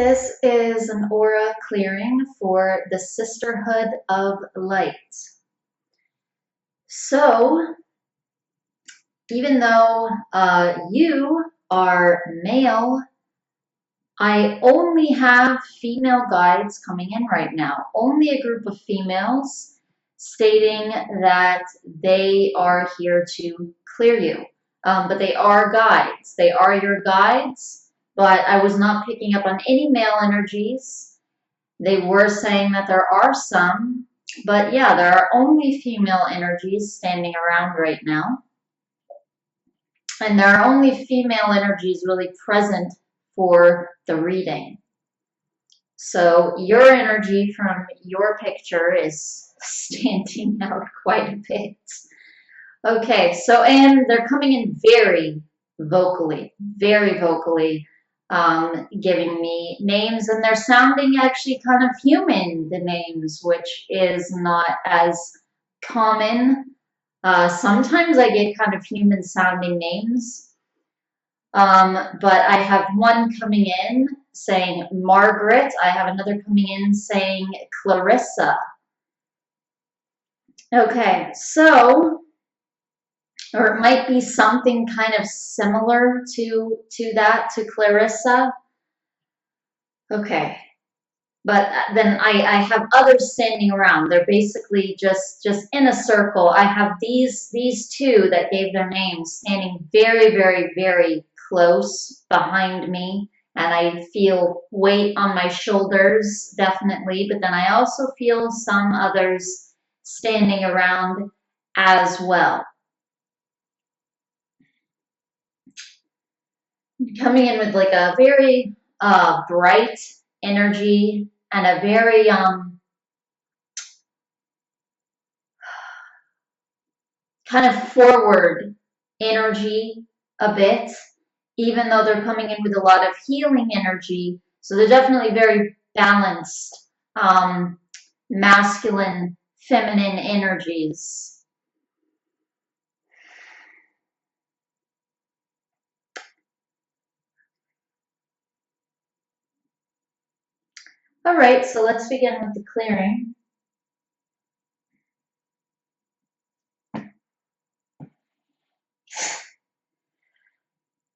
This is an aura clearing for the Sisterhood of Light. So, even though you are male, I only have female guides coming in right now. Only a group of females stating that they are here to clear you. But they are guides. They are your guides, but I was not picking up on any male energies. They were saying that there are some, but yeah, there are only female energies standing around right now. And there are only female energies really present for the reading. So your energy from your picture is standing out quite a bit. Okay, so, and they're coming in very vocally, giving me names, and they're sounding actually kind of human, the names, which is not as common. Sometimes I get kind of human sounding names, but I have one coming in saying Margaret. I have another coming in saying Clarissa. Okay, so, or it might be something kind of similar to that, to Clarissa. Okay, but then I have others standing around. They're basically just in a circle. I have these two that gave their names standing very close behind me, and I feel weight on my shoulders, definitely, but then I also feel some others standing around as well. Coming in with like a very bright energy and a very kind of forward energy a bit, even though they're coming in with a lot of healing energy. So they're definitely very balanced, masculine, feminine energies. All right, so let's begin with the clearing.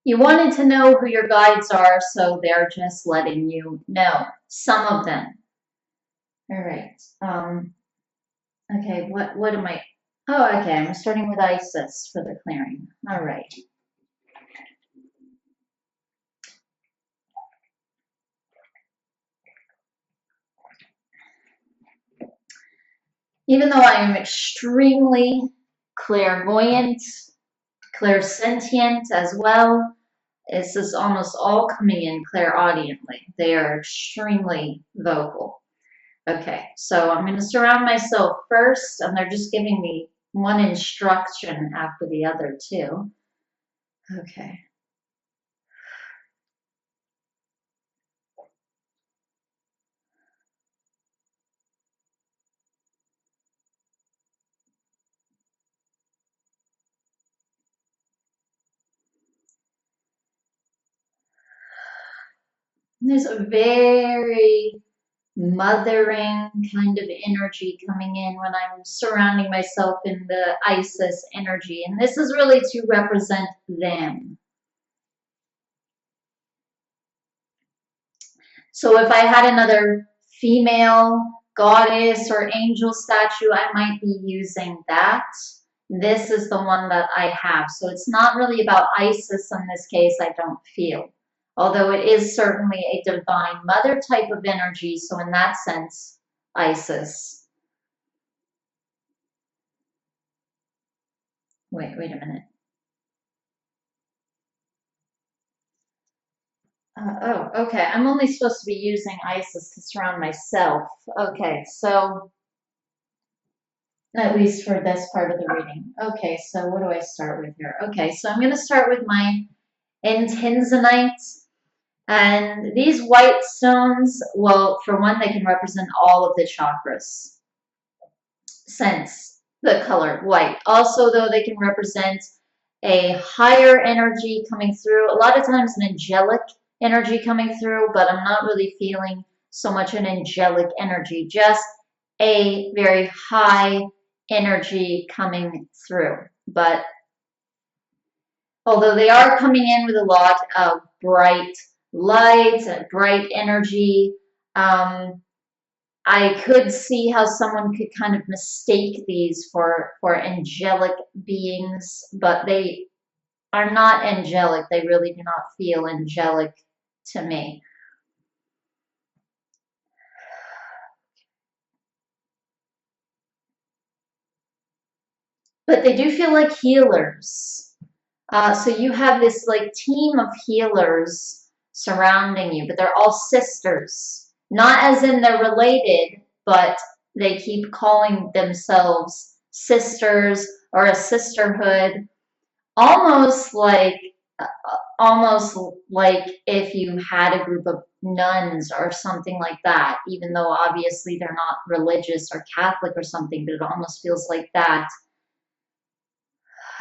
You wanted to know who your guides are, so they're just letting you know. Some of them. All right. Okay, what am I? Oh, okay, I'm starting with Isis for the clearing. All right. Even though I am extremely clairvoyant, clairsentient as well, this is almost all coming in clairaudiently. They are extremely vocal. Okay, so I'm going to surround myself first, and they're just giving me one instruction after the other too. Okay. There's a very mothering kind of energy coming in when I'm surrounding myself in the Isis energy. And this is really to represent them. So if I had another female goddess or angel statue, I might be using that. This is the one that I have. So it's not really about Isis in this case, I don't feel. Although it is certainly a divine mother type of energy, so in that sense, Isis. Wait a minute. Oh, okay. I'm only supposed to be using Isis to surround myself. Okay, so at least for this part of the reading. Okay, so what do I start with here? Okay, so I'm going to start with my Intensonite. And these white stones, well, for one, they can represent all of the chakras, since the color white. Also, though, they can represent a higher energy coming through. A lot of times an angelic energy coming through, but I'm not really feeling so much an angelic energy, just a very high energy coming through. But although they are coming in with a lot of bright lights and bright energy, I could see how someone could kind of mistake these for angelic beings, but they are not angelic. They really do not feel angelic to me. But they do feel like healers. So you have this like team of healers surrounding you, but they're all sisters. Not as in they're related, but they keep calling themselves sisters or a sisterhood, almost like almost like if you had a group of nuns or something like that, even though obviously they're not religious or Catholic or something, but it almost feels like that.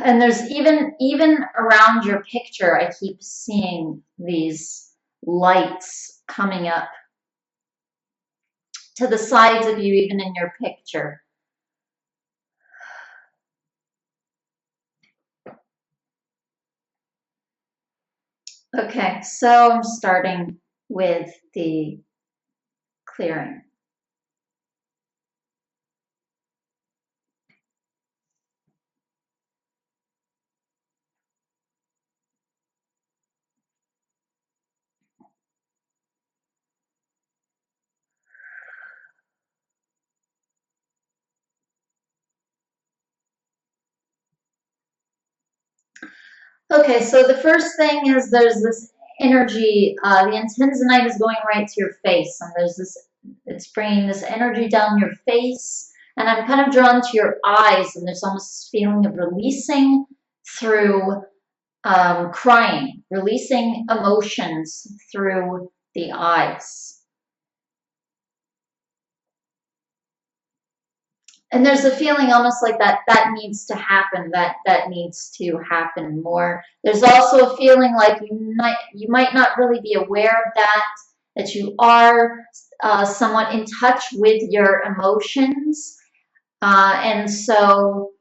And there's even around your picture, I keep seeing these lights coming up to the sides of you, even in your picture. Okay, so I'm starting with the clearing. Okay, so the first thing is there's this energy, the intensonite is going right to your face, and there's this, it's bringing this energy down your face, and I'm kind of drawn to your eyes, and there's almost this feeling of releasing through crying, releasing emotions through the eyes. And there's a feeling almost like that needs to happen, that needs to happen more. There's also a feeling like you might not really be aware of that you are somewhat in touch with your emotions, and so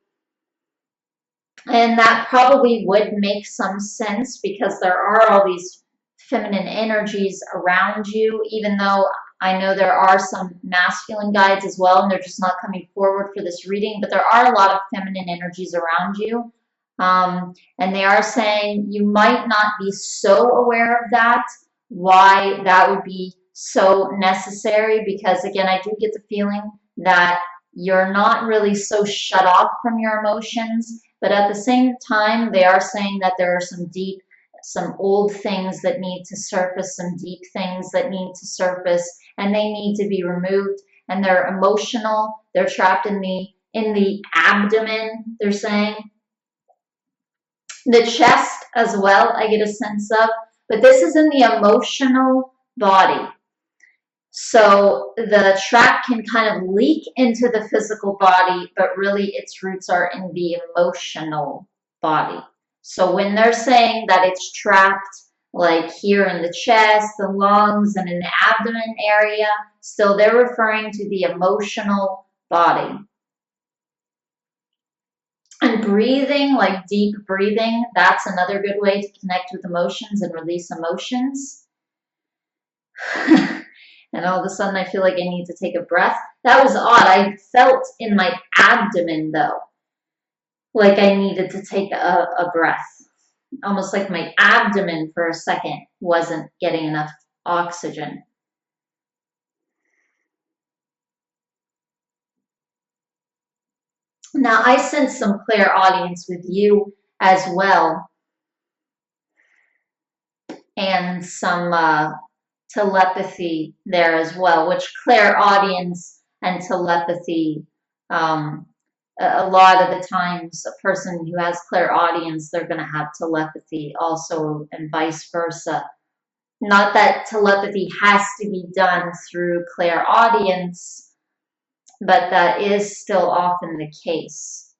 and that probably would make some sense because there are all these feminine energies around you, even though I know there are some masculine guides as well, and they're just not coming forward for this reading, but there are a lot of feminine energies around you. And they are saying you might not be so aware of that, why that would be so necessary, because again, I do get the feeling that you're not really so shut off from your emotions, but at the same time, they are saying that there are some old things that need to surface, some deep things that need to surface, and they need to be removed. And they're emotional. They're trapped in the abdomen, they're saying. The chest as well, I get a sense of, but this is in the emotional body. So the trap can kind of leak into the physical body, but really its roots are in the emotional body. So when they're saying that it's trapped, like here in the chest, the lungs, and in the abdomen area, still they're referring to the emotional body. And breathing, like deep breathing, that's another good way to connect with emotions and release emotions. And all of a sudden I feel like I need to take a breath. That was odd. I felt in my abdomen though, like I needed to take a breath. Almost like my abdomen for a second wasn't getting enough oxygen. Now I sense some clairaudience with you as well, and some telepathy there as well, which clairaudience and telepathy, a lot of the times a person who has clairaudience, they're going to have telepathy also, and vice versa. Not that telepathy has to be done through clairaudience, but that is still often the case.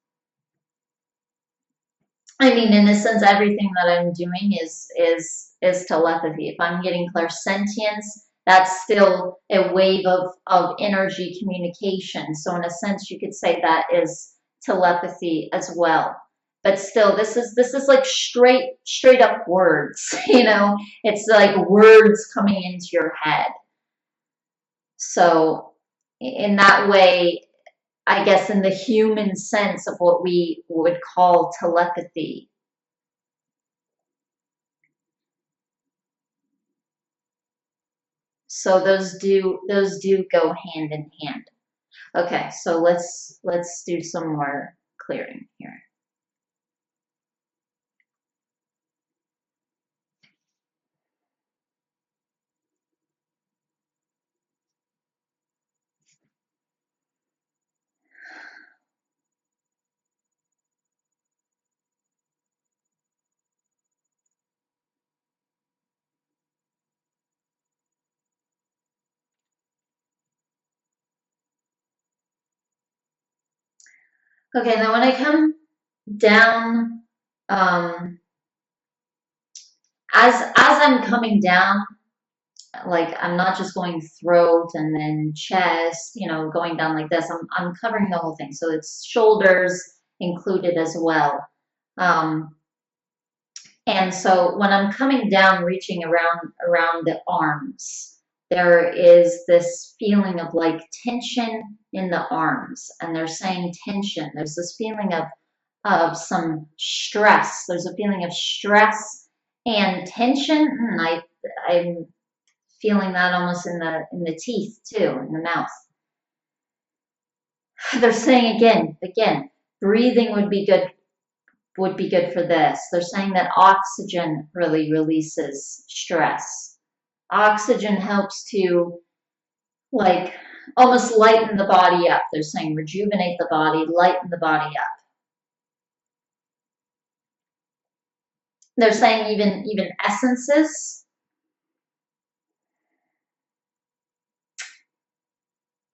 I mean, in a sense, everything that I'm doing is telepathy. If I'm getting clairsentience, that's still a wave of energy communication. So in a sense, you could say that is telepathy as well. But still, this is like straight up words. You know, it's like words coming into your head. So in that way, I guess in the human sense of what we would call telepathy. So those do go hand in hand. Okay, so let's do some more clearing here. Okay, now when I come down, um, as I'm coming down, like I'm not just going throat and then chest, going down like this. I'm covering the whole thing, so it's shoulders included as well. Um, And so when I'm coming down, reaching around the arms, there is this feeling of like tension in the arms. And they're saying tension. There's this feeling of some stress. There's a feeling of stress and tension. I'm feeling that almost in the teeth too, in the mouth. They're saying again, breathing would be good for this. They're saying that oxygen really releases stress. Oxygen helps to like almost lighten the body up. They're saying rejuvenate the body, lighten the body up. They're saying even essences,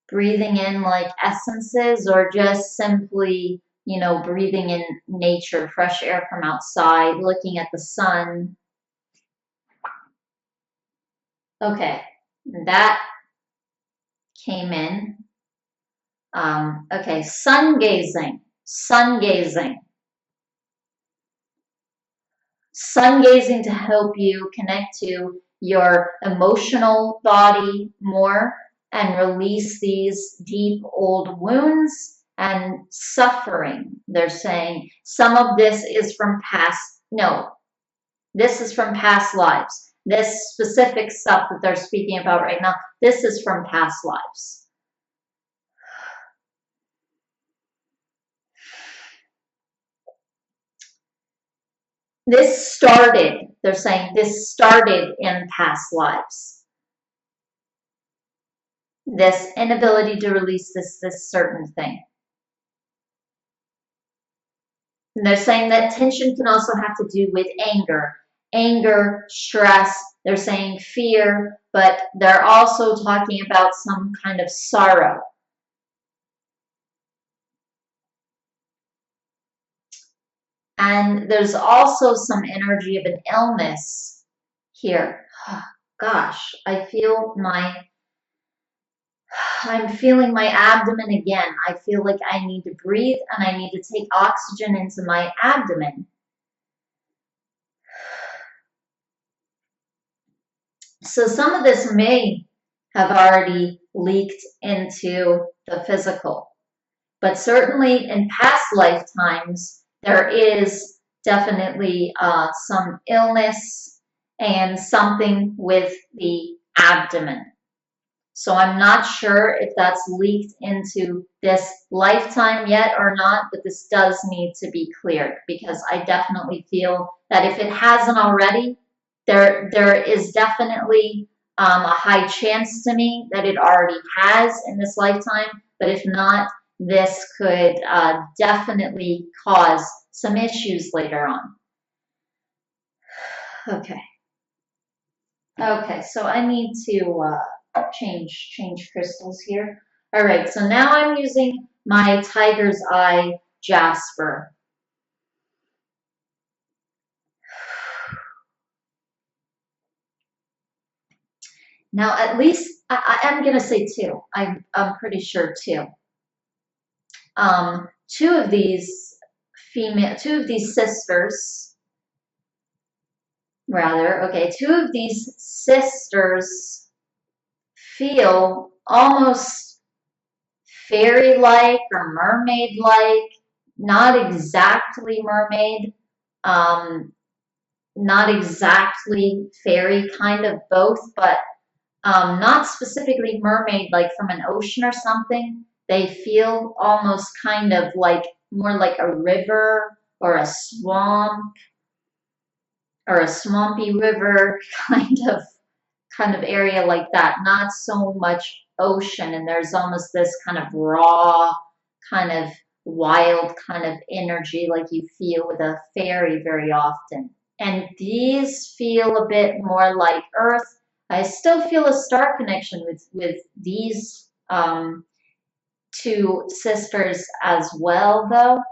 breathing in like essences, or just simply, breathing in nature, fresh air from outside, looking at the sun. Okay, that came in. Okay, sun gazing. Sun gazing. Sun gazing to help you connect to your emotional body more and release these deep old wounds and suffering. They're saying some of this is from no, this is from past lives. This specific stuff that they're speaking about right now, this is from past lives. They're saying this started in past lives. This inability to release this certain thing. And they're saying that tension can also have to do with anger, stress. They're saying fear, but they're also talking about some kind of sorrow. And there's also some energy of an illness here. Gosh, I'm feeling my abdomen again. I feel like I need to breathe and I need to take oxygen into my abdomen. So some of this may have already leaked into the physical, but certainly in past lifetimes, there is definitely some illness and something with the abdomen. So I'm not sure if that's leaked into this lifetime yet or not, but this does need to be cleared because I definitely feel that if it hasn't already, there is definitely a high chance to me that it already has in this lifetime. But if not, this could definitely cause some issues later on. Okay. Okay, so I need to change crystals here. All right, so now I'm using my tiger's eye jasper. Now, at least I'm gonna say two. I'm pretty sure two. Two of these two of these sisters, rather, okay, two of these sisters feel almost fairy-like or mermaid-like, not exactly mermaid, um, not exactly fairy, kind of both, but not specifically mermaid, like from an ocean or something. They feel almost kind of like more like a river or a swamp or a swampy river kind of area like that. Not so much ocean, and there's almost this kind of raw, kind of wild kind of energy like you feel with a fairy very often. And these feel a bit more like Earth. I still feel a star connection with these two sisters as well, though.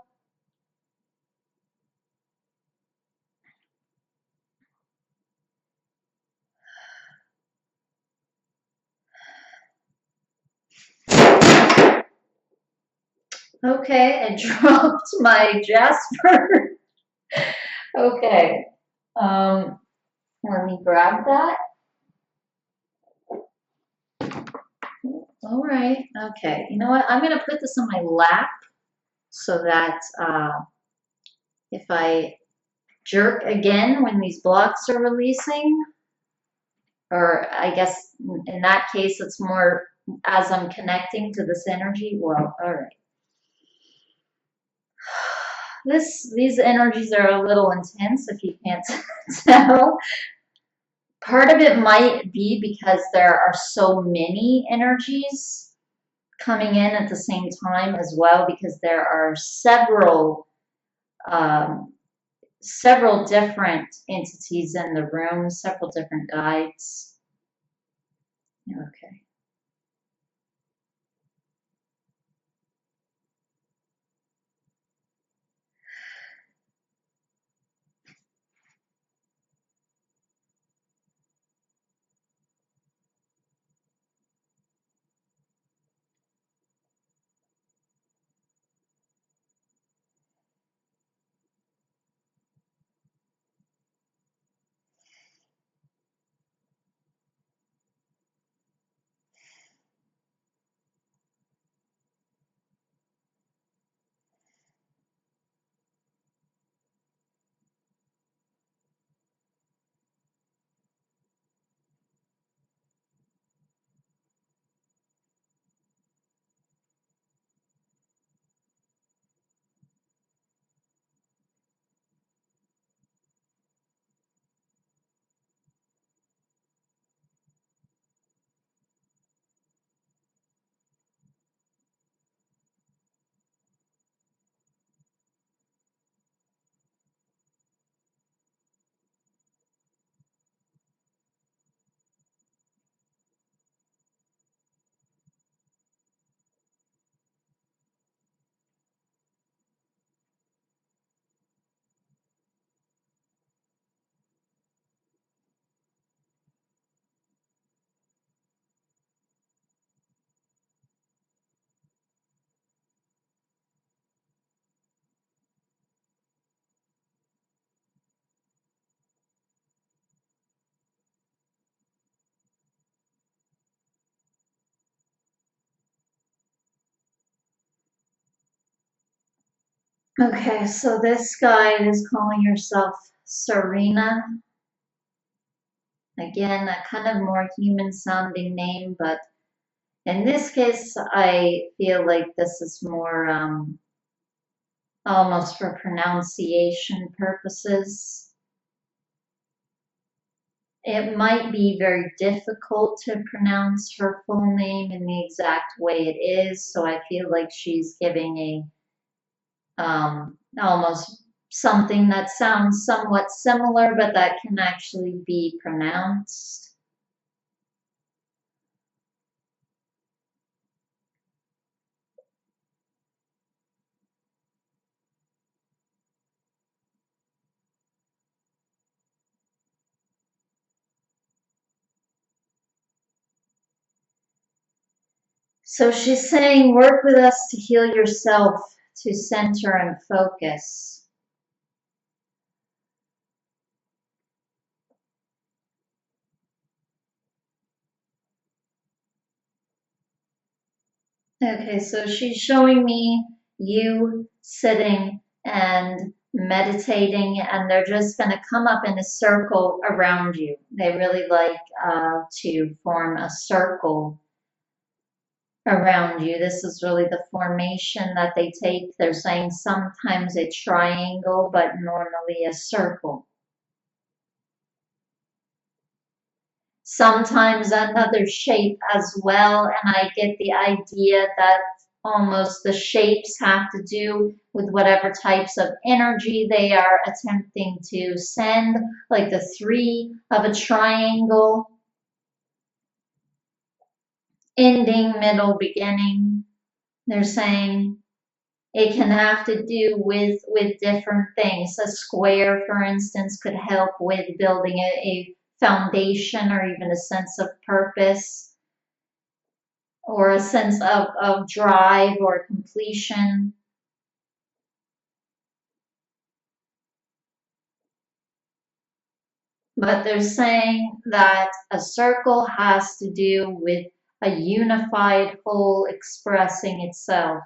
Okay, I dropped my Jasper. Okay, um, let me grab that. All right. Okay. You know what? I'm going to put this on my lap so that if I jerk again when these blocks are releasing, or I guess in that case, it's more as I'm connecting to this energy. Well, all right. These energies are a little intense if you can't tell. Part of it might be because there are so many energies coming in at the same time as well, because there are um, several different entities in the room, several different guides. Okay. Okay, so this guide is calling herself Serena. Again, a kind of more human sounding name, but in this case, I feel like this is more almost for pronunciation purposes. It might be very difficult to pronounce her full name in the exact way it is, so I feel like she's giving a almost something that sounds somewhat similar, but that can actually be pronounced. So she's saying, work with us to heal yourself, to center and focus. Okay, so she's showing me you sitting and meditating, and they're just going to come up in a circle around you. They really like to form a circle around you. This is really the formation that they take. They're saying sometimes a triangle, but normally a circle. Sometimes another shape as well, and I get the idea that almost the shapes have to do with whatever types of energy they are attempting to send, like the three of a triangle, ending, middle, beginning. They're saying it can have to do with different things. A square, for instance, could help with building a foundation or even a sense of purpose or a sense of drive or completion. But they're saying that a circle has to do with a unified whole expressing itself.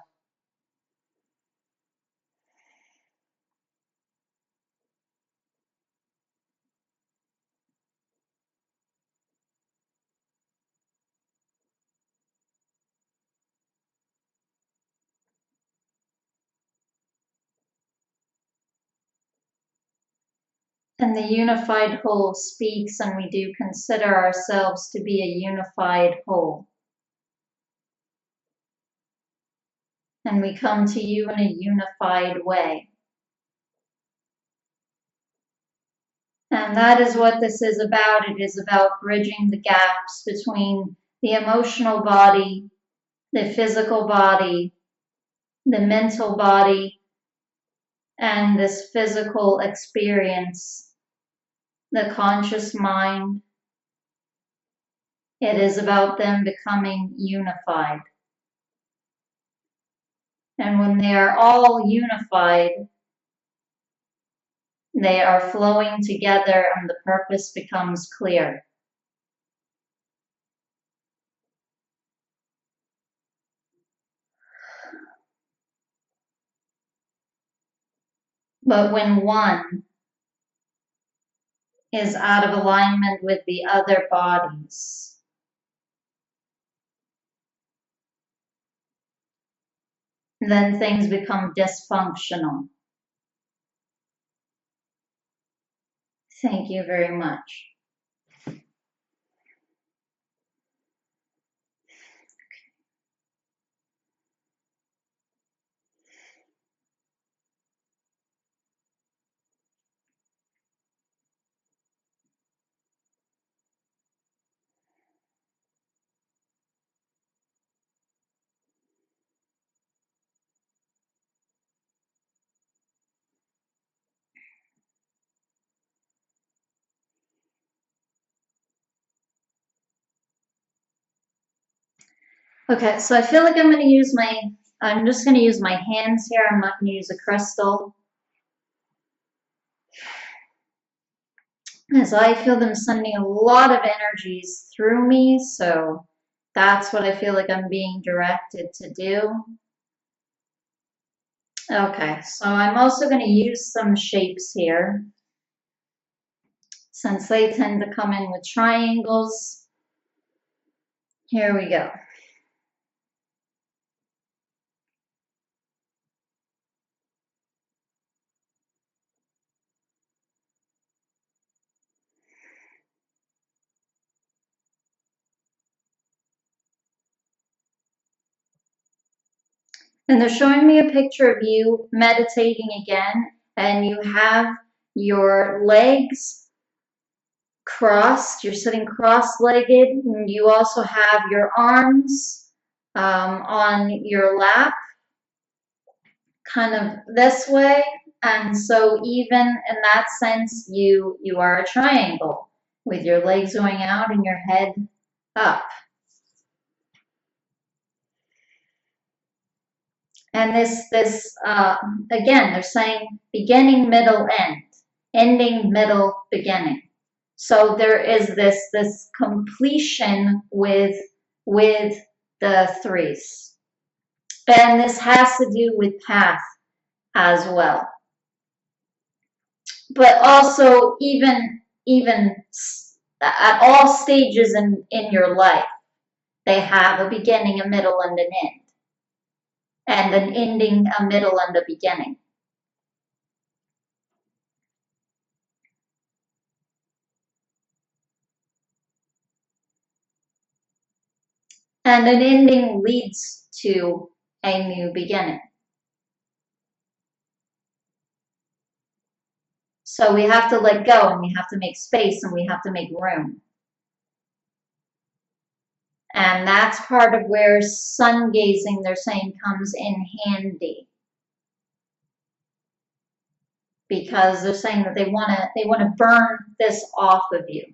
And the unified whole speaks, and we do consider ourselves to be a unified whole. And we come to you in a unified way. And that is what this is about. It is about bridging the gaps between the emotional body, the physical body, the mental body, and this physical experience, the conscious mind. It is about them becoming unified. And when they are all unified, they are flowing together and the purpose becomes clear. But when one is out of alignment with the other bodies, then things become dysfunctional. Thank you very much. Okay, so I feel like I'm just going to use my hands here. I'm not going to use a crystal. As I feel them sending a lot of energies through me, so that's what I feel like I'm being directed to do. Okay, so I'm also going to use some shapes here, since they tend to come in with triangles. Here we go. And they're showing me a picture of you meditating again, and you have your legs crossed, you're sitting cross-legged, and you also have your arms on your lap, kind of this way. And so even in that sense, you are a triangle with your legs going out and your head up. And again, they're saying beginning, middle, end, ending, middle, beginning. So there is this completion with the threes. And this has to do with path as well. But also even at all stages in your life, they have a beginning, a middle, and an end. And an ending, a middle, and a beginning. And an ending leads to a new beginning. So we have to let go, and we have to make space, and we have to make room. And that's part of where sun gazing, they're saying, comes in handy. Because they're saying that they want to burn this off of you.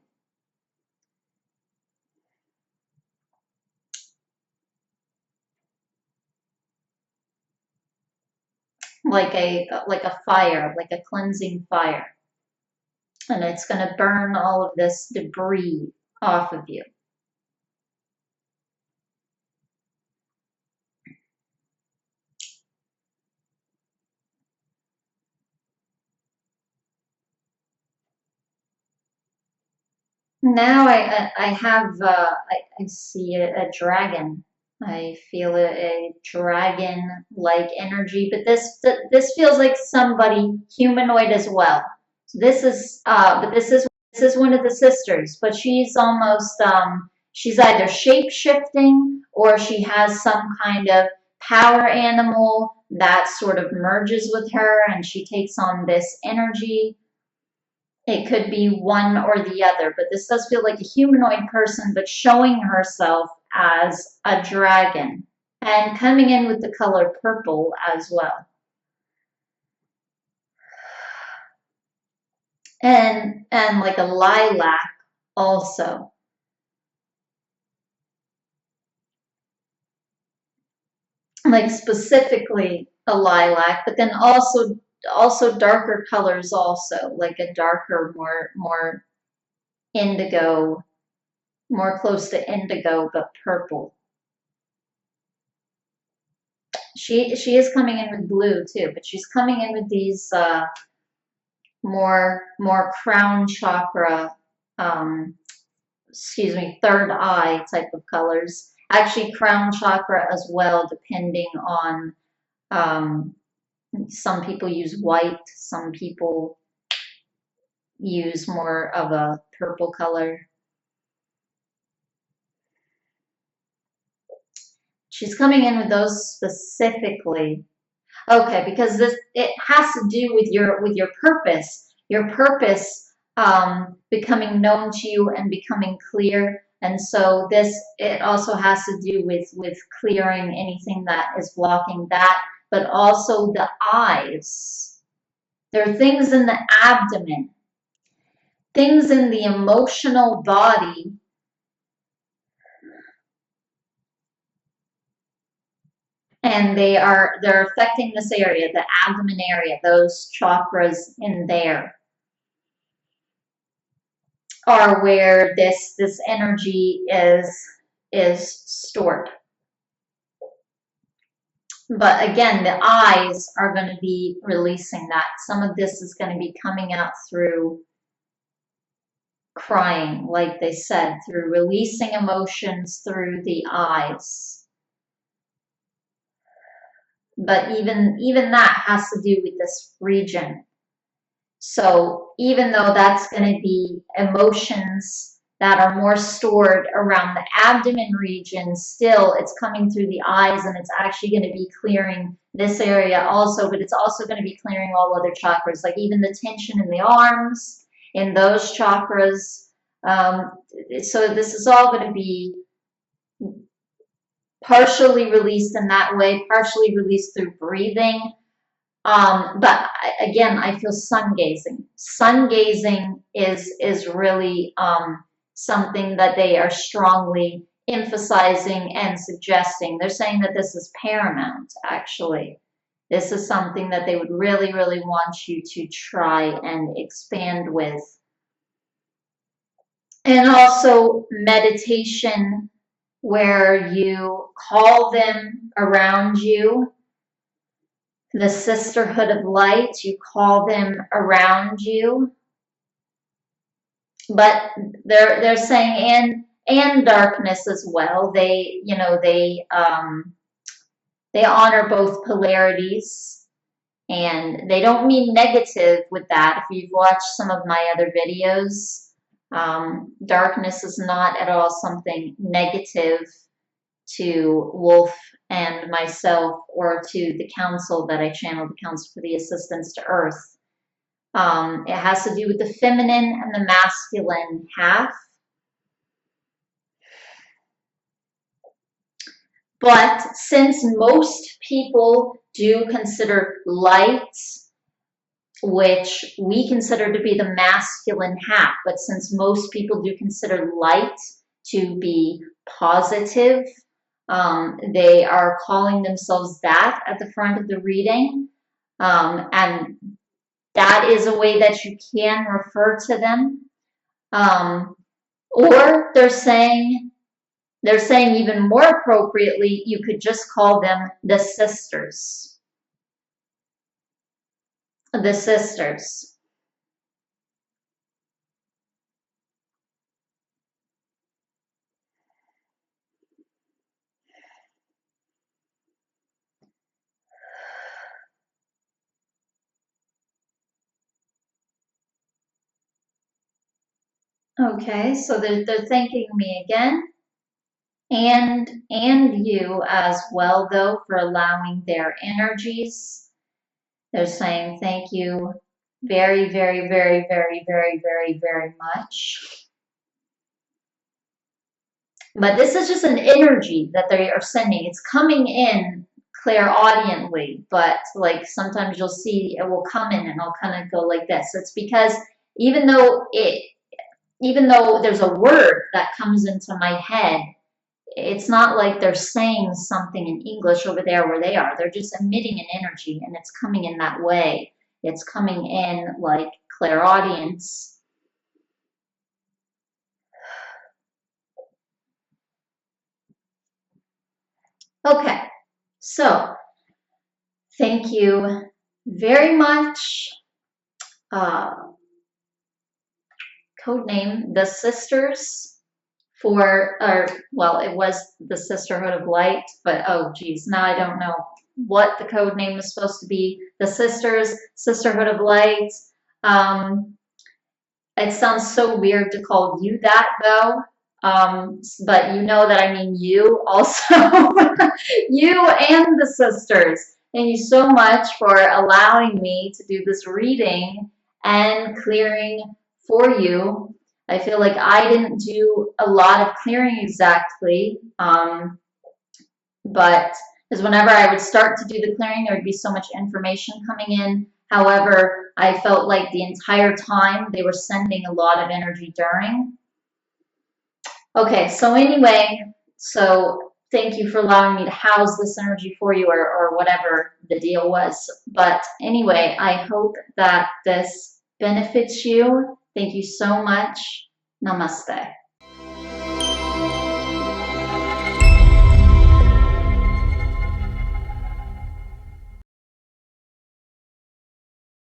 Like a fire, like a cleansing fire. And it's going to burn all of this debris off of you. Now I see a dragon. I feel a dragon-like energy, but this feels like somebody humanoid as well. So this is one of the sisters, but she's almost she's either shape shifting or she has some kind of power animal that sort of merges with her, and she takes on this energy. It could be one or the other, but this does feel like a humanoid person, but showing herself as a dragon and coming in with the color purple as well. And like a lilac also. Like specifically a lilac, but then also darker colors also, like a darker, more indigo, more close to indigo, but purple. She is coming in with blue too, but she's coming in with these more crown chakra, third eye type of colors. Actually, crown chakra as well, depending on some people use white, some people use more of a purple color. She's coming in with those specifically. Okay, because it has to do with your purpose becoming known to you and becoming clear. And so it also has to do with clearing anything that is blocking that, but also the eyes. There are things in the abdomen, things in the emotional body and they're affecting this area, the abdomen area, those chakras in there are where this energy is stored. But again, the eyes are going to be releasing that. Some of this is going to be coming out through crying, like they said, through releasing emotions through the eyes. But even that has to do with this region. So even though that's going to be emotions that are more stored around the abdomen region, still it's coming through the eyes, and it's actually going to be clearing this area also, but it's also going to be clearing all other chakras, like even the tension in the arms, in those chakras. So this is all going to be partially released in that way, partially released through breathing. But again, I feel sun gazing. Sun gazing is really something that they are strongly emphasizing and suggesting. They're saying that this is paramount, actually. This is something that they would really, really want you to try and expand with. And also meditation, where you call them around you, the sisterhood of light, you call them around you. But they're saying and darkness as well. They, you know, they honor both polarities, and they don't mean negative with that. If you've watched some of my other videos, darkness is not at all something negative to Wolf and myself, or to the council that I channeled, the Council for the Assistance to Earth. It has to do with the feminine and the masculine half. But since most people do consider light, which we consider to be the masculine half, but since most people do consider light to be positive, they are calling themselves that at the front of the reading. And that is a way that you can refer to them. Or they're saying even more appropriately, you could just call them the sisters. The sisters. Okay, so they're thanking me again. And you as well, though, for allowing their energies. They're saying thank you very, very, very, very, very, very, very much. But this is just an energy that they are sending. It's coming in clairaudiently, but like sometimes you'll see it will come in and I'll kind of go like this. It's because even though there's a word that comes into my head, it's not like they're saying something in English over there where they are. They're just emitting an energy, and it's coming in that way. It's coming in like clairaudience. Okay, so thank you very much. Code name The Sisters. Well, it was the Sisterhood of Light, but oh geez, now I don't know what the code name is supposed to be. The Sisters, Sisterhood of Light. It sounds so weird to call you that though, but you know that I mean you also. You and the sisters. Thank you so much for allowing me to do this reading and clearing for you. I feel like I didn't do a lot of clearing exactly, but because whenever I would start to do the clearing, there would be so much information coming in. However, I felt like the entire time they were sending a lot of energy during. Okay, so anyway, so thank you for allowing me to house this energy for you, or whatever the deal was. But anyway, I hope that this benefits you. Thank you so much. Namaste.